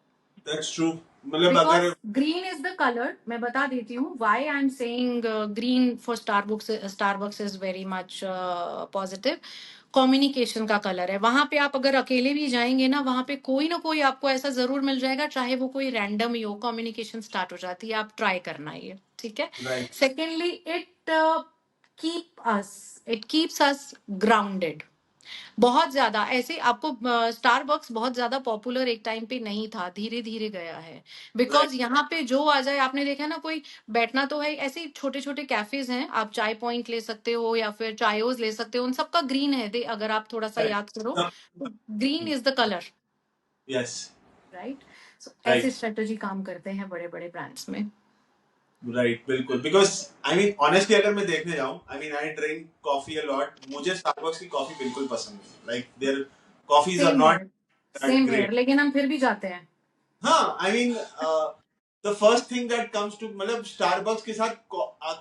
That's true. मतलब बिकॉज अगर ग्रीन इज द कलर, मैं बता देती हूँ why I am saying green for Starbucks. Starbucks is very much positive. Communication का colour है। वहां पे आप अगर अकेले भी जाएंगे ना कोई आपको ऐसा जरूर मिल जाएगा, चाहे वो कोई रैंडम ही हो, कम्युनिकेशन स्टार्ट हो जाती है। आप ट्राई करना ये, ठीक है। Right. Secondly, it keeps us grounded. बहुत ज्यादा ऐसे आपको स्टारबक्स बहुत ज्यादा पॉपुलर एक टाइम पे नहीं था, धीरे धीरे गया है। राइट। बिकॉज यहाँ पे जो आ जाए, आपने देखा ना, कोई बैठना तो है, ऐसे छोटे छोटे कैफेज हैं, आप चाय पॉइंट ले सकते हो या फिर चायोज ले सकते हो, उन सबका ग्रीन है दे, अगर आप थोड़ा सा याद करो, green is the colour. Yes. Right. So ऐसे राइट। स्ट्रेटेजी काम करते हैं बड़े बड़े ब्रांड्स में। राइट, बिल्कुल। बिकॉज आई मीन ऑनेस्टली अगर मैं देखने जाऊं, I mean I drink coffee a lot, मुझे स्टारबक्स की कॉफी बिल्कुल पसंद नहीं। Like there coffees are same not here, that same here, great. लेकिन हम फिर भी जाते हैं। हाँ, I mean the first thing that comes to, मतलब स्टारबक्स के साथ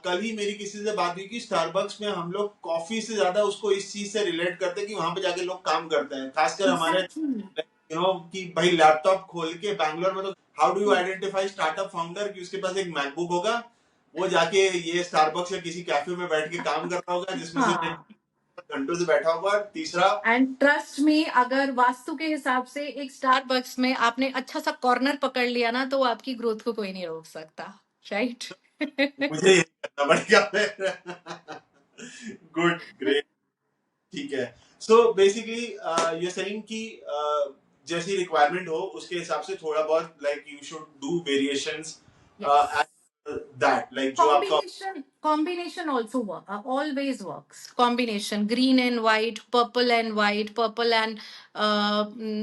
कल ही मेरी किसी से बात हुई कि स्टारबक्स में हम लोग कॉफी से ज्यादा उसको इस चीज से रिलेट करते हैं कि वहां पे जाके लोग काम करते हैं, खासकर हमारे एग्जैक्टली। कि भाई लैपटॉप खोल के बैंगलोर में तो how do you identify startup founder कि उसके पास एक मैकबुक होगा, वो जाके ये स्टारबक्स या किसी कैफे में बैठ के काम कर रहा होगा, जिसमें सिर्फ एक हाँ। घंटों से बैठा होगा। तीसरा, एंड ट्रस्ट में, अगर वास्तु के हिसाब से एक स्टारबक्स में आपने अच्छा सा कॉर्नर पकड़ लिया ना, तो आपकी ग्रोथ को कोई नहीं रोक सकता। राइट। मुझे ये करना पड़ेगा। गुड, ग्रेट, ठीक है। सो बेसिकली ये सेइंग कि जैसी रिक्वायरमेंट हो उसके हिसाब से थोड़ा बहुत like you should do variations yes. That, like जो आपका। Combination also always works. Combination green and white, purple and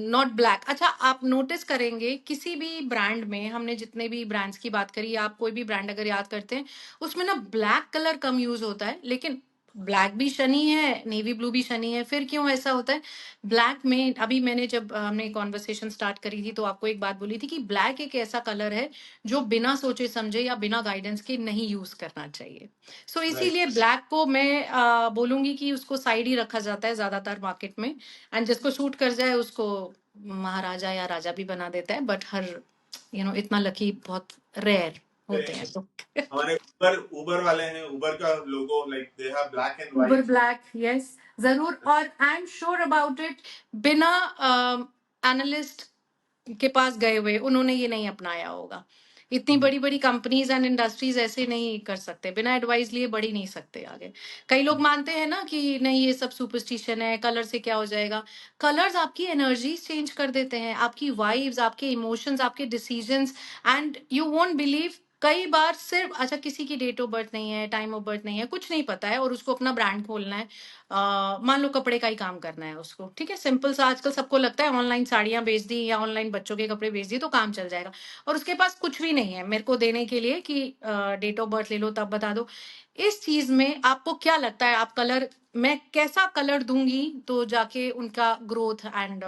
not black. अच्छा, आप नोटिस करेंगे किसी भी ब्रांड में, हमने जितने भी ब्रांड्स की बात करी, आप कोई भी ब्रांड अगर याद करते हैं, उसमें ना ब्लैक कलर कम यूज होता है, लेकिन ब्लैक भी शनि है, नेवी ब्लू भी शनि है। फिर क्यों ऐसा होता है? ब्लैक में अभी मैंने जब हमने कॉन्वर्सेशन स्टार्ट करी थी, तो आपको एक बात बोली थी कि ब्लैक एक ऐसा कलर है जो बिना सोचे समझे या बिना गाइडेंस के नहीं यूज करना चाहिए। सो राइट। इसीलिए ब्लैक को मैं बोलूंगी कि उसको साइड ही रखा जाता है ज्यादातर मार्केट में। एंड जिसको सूट कर जाए उसको महाराजा या राजा भी बना देता है, बट हर इतना लकी बहुत रेयर होते हैं तो। हमारे उबर उबर वाले हैं, उबर का logo like they have black and Uber white. Black, yes, जरूर। और I am sure about it, बिना एनालिस्ट के पास गए हुए उन्होंने ये नहीं अपनाया होगा। इतनी बड़ी बड़ी कंपनीज एंड इंडस्ट्रीज ऐसे नहीं कर सकते, बिना एडवाइस लिए बढ़ ही नहीं सकते आगे। कई लोग मानते हैं ना कि नहीं, ये सब सुपरस्टिशन है, कलर से क्या हो जाएगा। कलर्स आपकी एनर्जी चेंज कर देते हैं, आपकी वाइब्स, आपके इमोशंस, आपके decisions. And you won't believe, कई बार सिर्फ, अच्छा किसी की डेट ऑफ बर्थ नहीं है, टाइम ऑफ बर्थ नहीं है, कुछ नहीं पता है, और उसको अपना ब्रांड खोलना है। मान लो कपड़े का ही काम करना है उसको, ठीक है, सिंपल सा। आजकल सबको लगता है ऑनलाइन साड़ियां बेच दी या ऑनलाइन बच्चों के कपड़े बेच दिए तो काम चल जाएगा, और उसके पास कुछ भी नहीं है मेरे को देने के लिए कि डेट ऑफ बर्थ ले लो तब बता दो। इस चीज में आपको क्या लगता है, आप कलर, मैं कैसा कलर दूंगी तो जाके उनका ग्रोथ एंड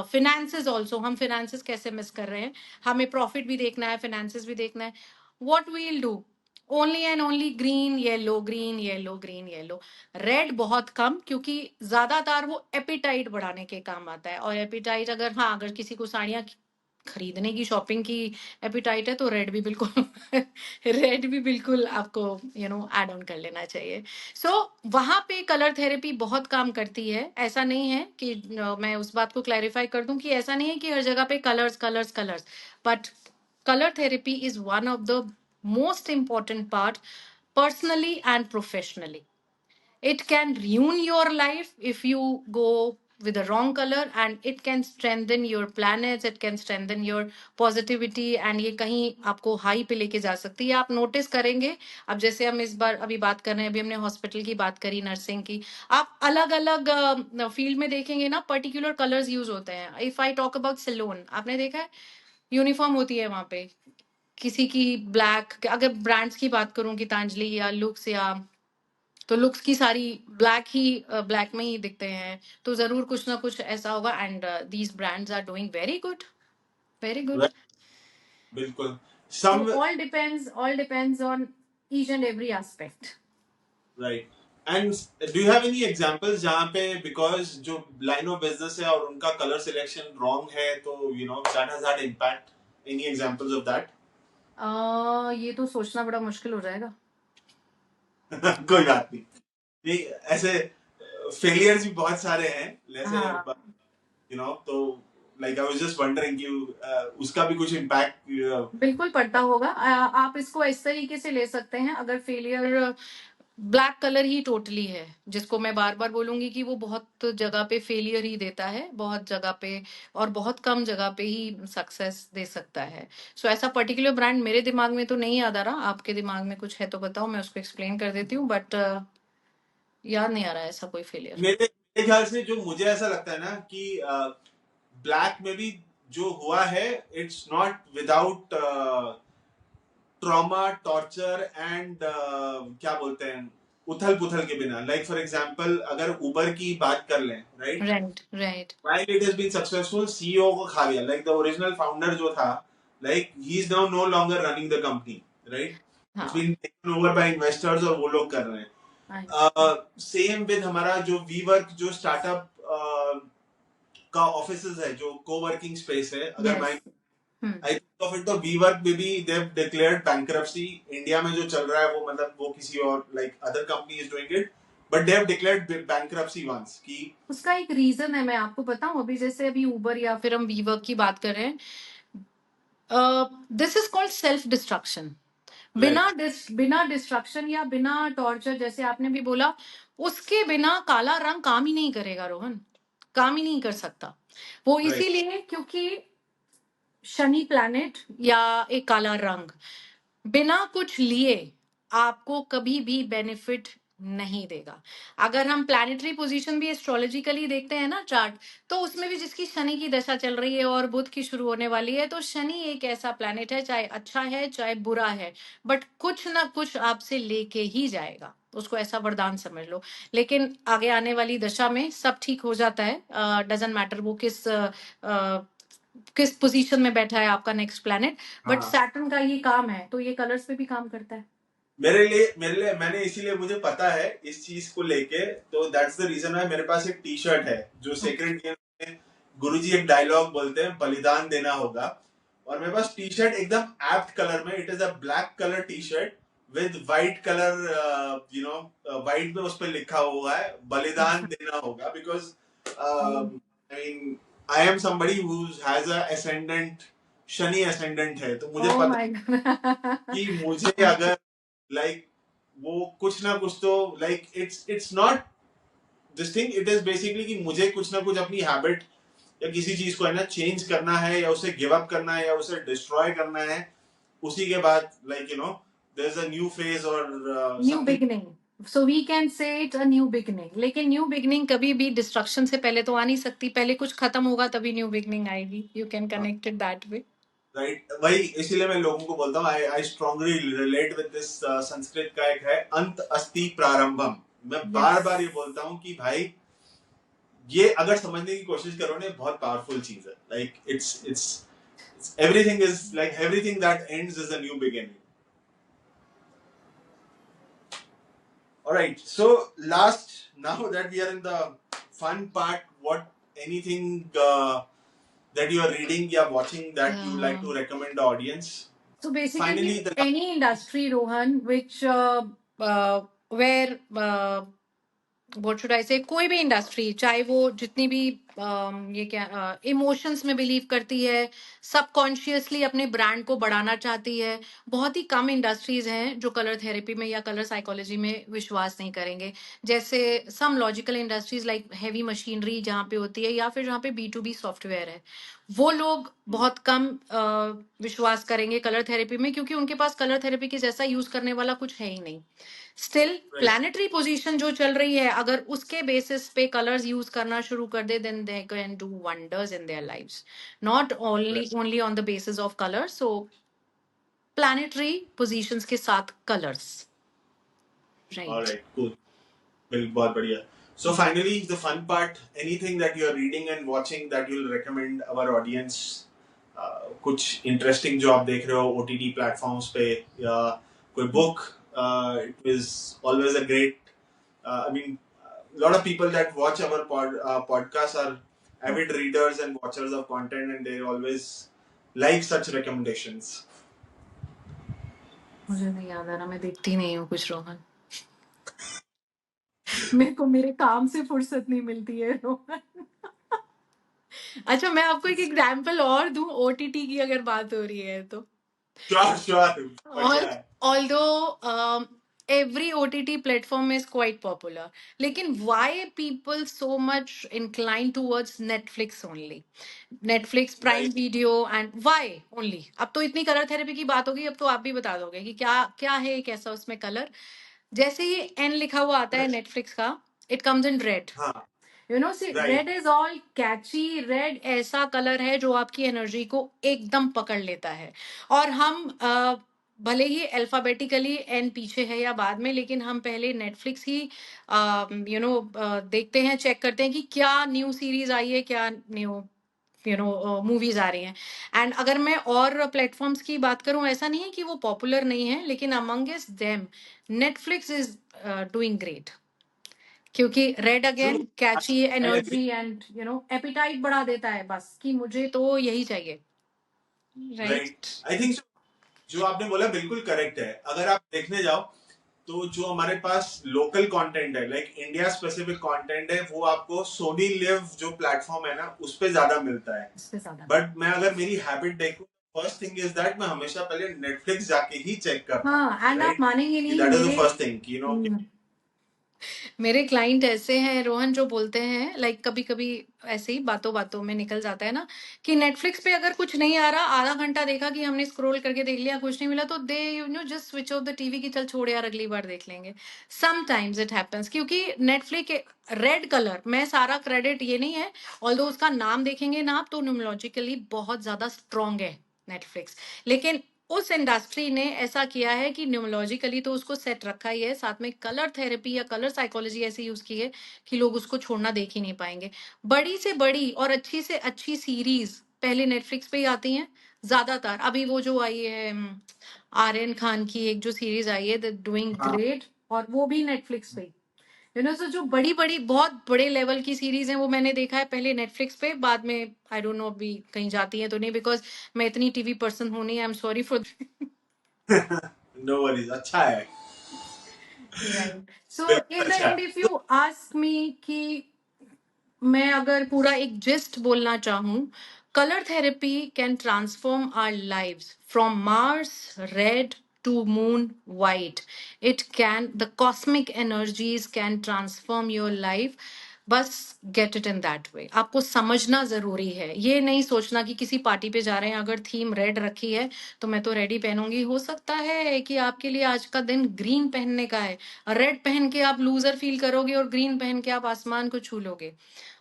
फिनेंसेस ऑल्सो, हम फिनेंसेस कैसे मिस कर रहे हैं, हमें प्रॉफिट भी देखना है, फिनेंसेस भी देखना है। What we'll do? Only and only green yellow, green yellow, green yellow. Red बहुत कम, क्योंकि ज्यादातर वो एपिटाइट बढ़ाने के काम आता है। और एपिटाइट, अगर हाँ, अगर किसी को साड़ियाँ खरीदने की शॉपिंग की एपिटाइट है तो रेड भी बिल्कुल रेड भी बिल्कुल आपको ऐड ऑन कर लेना चाहिए। सो वहां पे कलर थेरेपी बहुत काम करती है। ऐसा नहीं है कि मैं उस बात को क्लैरिफाई कर दूं कि ऐसा नहीं है कि हर जगह पे colours colours colours, but color therapy is one of the most important part personally and professionally. It can ruin your life if you go with the wrong color, and it can strengthen your planets, it can strengthen your positivity, and ये कहीं आपको high पे लेके जा सकती है। आप notice करेंगे, अब जैसे हम इस बार अभी बात कर रहे हैं, अभी हमने हॉस्पिटल की बात करी, नर्सिंग की, आप अलग अलग फील्ड में देखेंगे ना, पर्टिकुलर कलर्स यूज होते हैं। If I talk about salon, आपने देखा है यूनिफॉर्म होती है वहां पे, किसी की ब्लैक, अगर ब्रांड्स की बात करूं गीतांजलि या लुक्स, या तो लुक्स की सारी ब्लैक ही ब्लैक में ही दिखते हैं, तो जरूर कुछ ना कुछ ऐसा होगा। And these brands are doing very good, very good. Right. बिल्कुल। So Some all depends on each and every aspect. right. And do you have any examples जहाँ पे because जो line of business है और उनका color selection wrong है, तो that has had impact? Any examples of that? ये तो सोचना बड़ा मुश्किल हो जाएगा। कोई बात नहीं। नहीं, ऐसे failures भी बहुत सारे हैं, जैसे हाँ, तो like I was just wondering कि उसका भी कुछ impact बिल्कुल पड़ता होगा। आप इसको इस तरीके से ले सकते हैं, अगर फेलियर ब्लैक कलर ही टोटली है, जिसको मैं बार बार बोलूंगी कि वो बहुत जगह पे फेलियर ही देता है, बहुत जगह पे, और बहुत कम जगह पे ही सक्सेस दे सकता है। सो ऐसा पर्टिकुलर ब्रांड मेरे दिमाग में तो नहीं याद आ रहा, आपके दिमाग में कुछ है तो बताओ, मैं उसको एक्सप्लेन कर देती हूँ, बट याद नहीं आ रहा है ऐसा कोई फेलियर। मेरे ख्याल से जो मुझे ऐसा लगता है ना कि ब्लैक में भी जो हुआ है, it's not without trauma, torture and क्या बोलते हैं, उथल पुथल के बिना। लाइक फॉर एग्जांपल अगर उबर की बात कर लें, right, right right. while it has been successful, CEO को खा गया, like the original founder जो था, like he is now no longer running the company, right? It's हाँ, been taken over by investors और वो लोग कर रहे हैं। सेम विद हमारा जो वीवर्क, जो स्टार्टअप का ऑफिसेज है, जो कोवर्किंग स्पेस है, अगर मैं yes. I think of it, तो वीवर्क में भी दे हैव डिक्लेयर्ड बैंकरप्सी। इंडिया में जो चल रहा है वो मतलब वो किसी और like other company is doing it, but they have declared bankruptcy once कि उसका एक रीजन है, मैं आपको बताऊं, अभी जैसे अभी उबर या फिर हम वीवर्क की बात कर रहे हैं, this is called self destruction. Right, बिना डिस्ट्रक्शन या बिना टॉर्चर, जैसे आपने भी बोला, उसके बिना काला रंग काम ही नहीं करेगा रोहन, काम ही नहीं कर सकता। वो राइट, इसीलिए क्योंकि शनि प्लैनेट या एक काला रंग बिना कुछ लिए आपको कभी भी बेनिफिट नहीं देगा। अगर हम प्लैनेटरी पोजीशन भी एस्ट्रोलॉजिकली देखते हैं ना चार्ट, तो उसमें भी जिसकी शनि की दशा चल रही है और बुध की शुरू होने वाली है, तो शनि एक ऐसा प्लैनेट है, चाहे अच्छा है चाहे बुरा है, बट कुछ ना कुछ आपसे लेके ही जाएगा, उसको ऐसा वरदान समझ लो। लेकिन आगे आने वाली दशा में सब ठीक हो जाता है, डजेंट मैटर वो किस पोजीशन में बैठा है आपका नेक्स्ट प्लैनेट, बट हाँ। सैटर्न का ये काम है, तो ये कलर्स पे भी काम करता है। मेरे लिए मैंने इसीलिए मुझे पता है इस चीज को लेके, तो दैट्स द रीजन है। मेरे पास एक टी शर्ट है जो सेक्रेड गेम में गुरुजी एक डायलॉग बोलते हैं, बलिदान देना होगा, और मेरे पास टी शर्ट एकदम एप्ट कलर में, it is a black colour T shirt with white colour, white में उस पर लिखा हुआ है बलिदान देना होगा, because I mean I am somebody who has a ascendant, Shani ascendant है, तो मुझे ओह पता माय है गॉड। कि मुझे अगर लाइक वो कुछ ना कुछ तो like it's not this thing, it is basically कि मुझे कुछ ना कुछ अपनी हैबिट या किसी चीज को है ना चेंज करना है, या उसे गिव अप करना है, या उसे डिस्ट्रॉय करना है। उसी के बाद like there is a new phase और new something. Beginning, so we can say it a new beginning, लेकिन न्यू बिगनिंग कभी भी डिस्ट्रक्शन से पहले तो आ नहीं सकती, पहले कुछ खत्म होगा तभी न्यू बिगनिंग आएगी। You can connect it that way. Right, वही इसीलिए मैं लोगों को बोलता हूँ, I I strongly relate with this. Sanskrit का एक है अंत अस्ति प्रारंभम। मैं बार यस। बार ये बोलता हूँ कि भाई ये अगर समझने की कोशिश करो ना, बहुत पावरफुल चीज है। Like it's everything is like everything that ends is a new beginning. All right, so now that we are in the fun part, what anything that you are reading या watching that you like Yeah. to recommend the audience? So basically, Finally, the any industry, Rohan, which where what should I say, कोई भी industry, चाहे वो जितनी भी ये क्या emotions में बिलीव करती है, सबकॉन्शियसली अपने ब्रांड को बढ़ाना चाहती है, बहुत ही कम इंडस्ट्रीज हैं जो कलर थेरेपी में या कलर साइकोलॉजी में विश्वास नहीं करेंगे। जैसे some logical industries like heavy machinery जहाँ पे होती है, या फिर जहाँ पे B2B सॉफ्टवेयर है, वो लोग बहुत कम विश्वास करेंगे कलर थेरेपी में, क्योंकि उनके पास कलर थेरेपी के जैसा यूज करने वाला कुछ है ही नहीं। स्टिल right, प्लैनेटरी पोजीशन जो चल रही है, अगर उसके बेसिस पे कलर्स यूज करना शुरू कर दे, then they can do wonders in their lives, not only right. Only on the basis of colour. So planetary positions के साथ colours, All right. right, cool. बहुत बढ़िया. So finally, the fun part, anything that you are reading and watching that you'll recommend our audience, कुछ interesting जो आप देख रहे हो OTT platforms पे, या कोई book, it is always a great, I mean, a lot of people that watch our podcasts are avid readers and watchers of content, and they always like such recommendations. मुझे नहीं याद आ रहा, मैं देखती नहीं हूँ कुछ, रोहन। मेरे को मेरे काम से फुर्सत नहीं मिलती है, रोहन। अच्छा, मैं आपको एक एग्जांपल और दूं, ओटीटी की अगर बात हो रही है तो। Sure, बढ़िया है. Although every OTT platform is quite popular, लेकिन why people so much inclined towards Netflix only? Netflix, Prime Right. Video, and why only? अब तो इतनी कलर थेरेपी की बात होगी, अब तो आप भी बता दोगे कि क्या क्या है, कैसा उसमें कलर। जैसे ही N लिखा हुआ आता है नेटफ्लिक्स का, इट कम्स इन रेड। हाँ, you know, see right. Red is all catchy. Red ऐसा कलर है जो आपकी एनर्जी को एकदम पकड़ लेता है। और हम भले ही अल्फाबेटिकली एन पीछे है या बाद में, लेकिन हम पहले नेटफ्लिक्स ही देखते हैं, चेक करते हैं कि क्या न्यू सीरीज आई है, क्या न्यू मूवीज आ रही हैं। एंड अगर मैं और प्लेटफॉर्म्स की बात करूं, ऐसा नहीं है कि वो पॉपुलर नहीं है, लेकिन amongst them Netflix is doing great, क्योंकि red True. Again catchy I agree. Energy and appetite बढ़ा देता है, बस कि मुझे तो यही चाहिए, Right. Right. I think so. जो आपने बोला बिल्कुल करेक्ट है. अगर आप देखने जाओ तो जो हमारे पास लोकल कंटेंट है, लाइक इंडिया स्पेसिफिक कंटेंट है, वो आपको सोनी लिव जो प्लेटफॉर्म है ना, उस पे ज्यादा मिलता है. इससे ज्यादा बट मैं अगर मेरी हैबिट देखूं, फर्स्ट थिंग इज दैट मैं हमेशा पहले नेटफ्लिक्स जाके ही चेक करता हूँ. हाँ। एंड आप मानेंगे नहीं, दैट इज द मेरे फर्स्ट थिंग, यू नो. मेरे क्लाइंट ऐसे हैं, रोहन, जो बोलते हैं, लाइक कभी कभी ऐसे ही बातों बातों में निकल जाता है ना, कि नेटफ्लिक्स पे अगर कुछ नहीं आ रहा, आधा घंटा देखा कि हमने स्क्रॉल करके देख लिया, कुछ नहीं मिला, तो they just switch off the TV, की चल छोड़ यार, अगली बार देख लेंगे। समटाइम्स इट हैपेंस, क्योंकि नेटफ्लिक्स रेड कलर, मैं सारा क्रेडिट ये नहीं है, ऑल्दो उसका नाम देखेंगे ना आप, तो न्यूमोलॉजिकली बहुत ज्यादा स्ट्रॉन्ग है नेटफ्लिक्स, लेकिन उस इंडस्ट्री ने ऐसा किया है कि न्यूमोलॉजिकली तो उसको सेट रखा ही है, साथ में कलर थेरेपी या कलर साइकोलॉजी ऐसी यूज की है कि लोग उसको छोड़ना देख ही नहीं पाएंगे। बड़ी से बड़ी और अच्छी से अच्छी सीरीज पहले नेटफ्लिक्स पे ही आती हैं ज्यादातर। अभी वो जो आई है आर्यन खान की एक जो सीरीज आई है, द डूइंग हाँ. ग्रेट, और वो भी नेटफ्लिक्स पे। सो जो बड़ी बड़ी बहुत बड़े लेवल की सीरीज हैं, वो मैंने देखा है पहले नेटफ्लिक्स पे, बाद में आई डोंट नो अभी कहीं जाती है तो नहीं, बिकॉज मैं इतनी टीवी पर्सन हूं नहीं, I am sorry for. No worries, अच्छा है. राइट। सो बिल्कुल इन द अच्छा एंड, है. इफ यू आस्क मी कि मैं अगर पूरा एक जिस्ट बोलना चाहूँ, colour therapy can transform our lives from Mars red to moon white. It can, the cosmic energies can transform your life. बस get it in that way. आपको समझना जरूरी है, ये नहीं सोचना कि किसी पार्टी पे जा रहे हैं, अगर थीम रेड रखी है तो मैं तो रेड ही पहनूंगी। हो सकता है कि आपके लिए आज का दिन ग्रीन पहनने का है, रेड पहन के आप लूजर फील करोगे और ग्रीन पहन के आप आसमान को छू लोगे।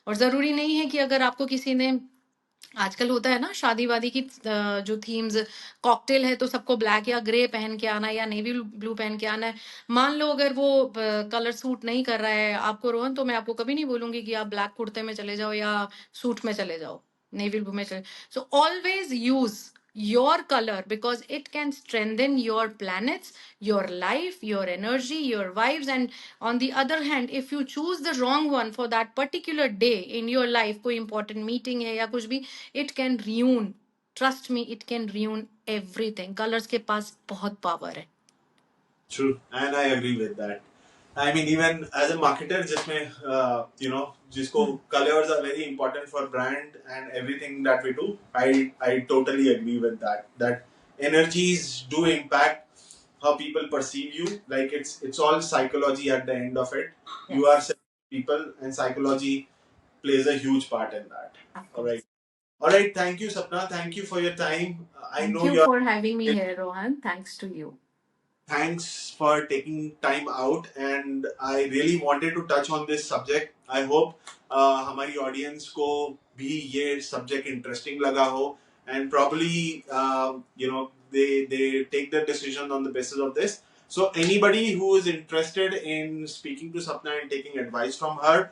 और जरूरी नहीं है कि अगर आपको किसी ने, आजकल होता है ना शादी वादी की जो थीम्स, कॉकटेल है तो सबको ब्लैक या ग्रे पहन के आना, या नेवी ब्लू पहन के आना है। मान लो अगर वो कलर सूट नहीं कर रहा है आपको, रोहन, तो मैं आपको कभी नहीं बोलूंगी कि आप ब्लैक कुर्ते में चले जाओ या सूट में चले जाओ, नेवी ब्लू में चले। So always use your color, because it can strengthen your planets, your life, your energy, your vibes. And on the other hand, if you choose the wrong one for that particular day in your life, कोई important meeting है या कुछ भी, it can ruin, trust me, it can ruin everything. Colors के पास बहुत power है. True, and I agree with that. I mean, even as a marketer, जिसमें जिसको colors are very important for brand and everything that we do. I totally agree with that. That energies do impact how people perceive you. Like it's all psychology at the end of it. Yes. You are selling people, and psychology plays a huge part in that. All right. All right. Thank you, Sapna. Thank you for your time. I Thank know you you're. for having me here, Rohan. Thanks to you. Thanks for taking time out, and I really wanted to touch on this subject. I hope हमारी audience को भी ये subject interesting लगा हो, and probably they take their decision on the basis of this. So anybody who is interested in speaking to Sapna and taking advice from her,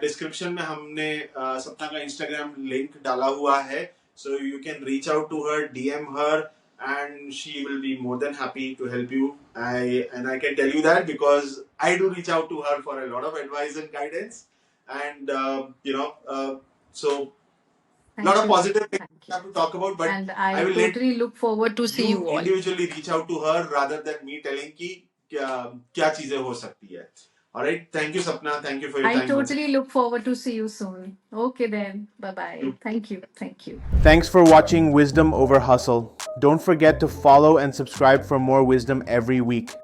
description में हमने सपना का Instagram link डाला हुआ है, so you can reach out to her, DM her, and she will be more than happy to help you. I can tell you that because I do reach out to her for a lot of advice and guidance, and so a lot of positive things we have to talk about. But And I I will totally look forward to see you all. individually reach out to her rather than me telling कि क्या चीजें हो सकती है. All right, thank you, Sapna. Thank you for your I time. totally look forward to see you soon. Okay then. Bye bye. Thank you. Thank you. Thanks for watching Wisdom Over Hustle. Don't forget to follow and subscribe for more wisdom every week.